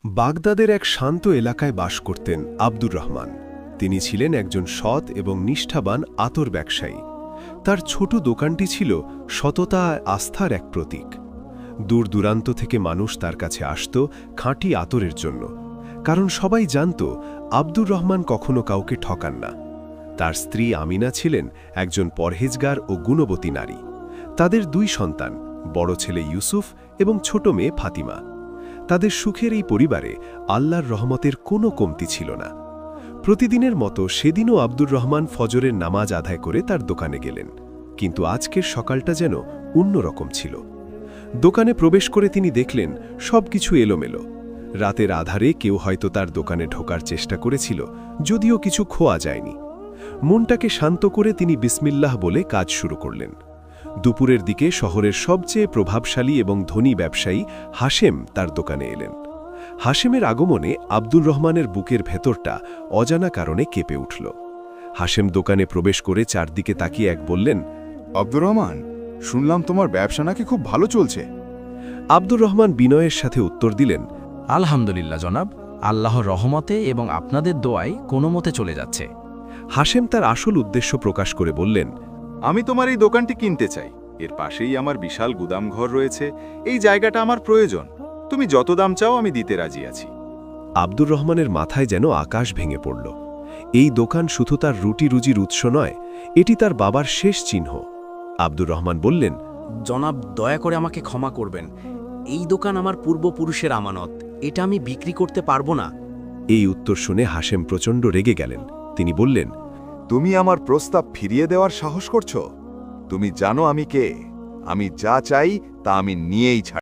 বাগদাদের এক শান্ত এলাকায় বাস করতেন আব্দুর রহমান। তিনি ছিলেন একজন সৎ এবং নিষ্ঠাবান আতর ব্যবসায়ী। তার ছোট দোকানটি ছিল সততা আস্থার এক প্রতীক। দূর দূরান্ত থেকে মানুষ তার কাছে আসত খাঁটি আতরের জন্য, কারণ সবাই জানত আব্দুর রহমান কখনো কাউকে ঠকান না। তার স্ত্রী আমিনা ছিলেন একজন পরহেজগার ও গুণবতী নারী। তাদের দুই সন্তান, বড় ছেলে ইউসুফ এবং ছোট মেয়ে ফাতিমা। তাদের সুখের এই পরিবারে আল্লাহর রহমতের কোনো কমতি ছিল না। প্রতিদিনের মতো সেদিনও আব্দুর রহমান ফজরের নামাজ আদায় করে তার দোকানে গেলেন, কিন্তু আজকের সকালটা যেন অন্যরকম ছিল। দোকানে প্রবেশ করে তিনি দেখলেন সবকিছু এলোমেলো। রাতের আধারে কেউ হয়তো তার দোকানে ঢোকার চেষ্টা করেছিল, যদিও কিছু খোয়া যায়নি। মনটাকে শান্ত করে তিনি বিসমিল্লাহ বলে কাজ শুরু করলেন। দুপুরের দিকে শহরের সবচেয়ে প্রভাবশালী এবং ধনী ব্যবসায়ী হাশেম তার দোকানে এলেন। হাশেমের আগমনে আব্দুর রহমানের বুকের ভেতরটা অজানা কারণে কেঁপে উঠল। হাশেম দোকানে প্রবেশ করে চারদিকে তাকিয়ে এক বললেন, আব্দুর রহমান, শুনলাম তোমার ব্যবসা নাকি খুব ভালো চলছে। আব্দুর রহমান বিনয়ের সাথে উত্তর দিলেন, আলহামদুলিল্লাহ জনাব, আল্লাহর রহমতে এবং আপনাদের দোয়ায় কোনো মতে চলে যাচ্ছে। হাশেম তার আসল উদ্দেশ্য প্রকাশ করে বললেন, আমি তোমার এই দোকানটি কিনতে চাই। এর পাশেই আমার বিশাল গুদামঘর রয়েছে। এই জায়গাটা আমার প্রয়োজন। তুমি যত দাম চাও আমি দিতে রাজি আছি। আব্দুর রহমানের মাথায় যেন আকাশ ভেঙে পড়ল। এই দোকান শুধু তার রুটি রুজির উৎস নয়, এটি তার বাবার শেষ চিহ্ন। আব্দুর রহমান বললেন, জনাব, দয়া করে আমাকে ক্ষমা করবেন। এই দোকান আমার পূর্বপুরুষের আমানত, এটা আমি বিক্রি করতে পারবো না। এই উত্তর শুনে হাশেম প্রচণ্ড রেগে গেলেন। তিনি বললেন, তুমি আমার প্রস্তাব ফিরিয়ে দেওয়ার সাহস করছো? তুমি জানো আমি কে? আমি যা চাই তা আমি নিয়েই ছাড়ি।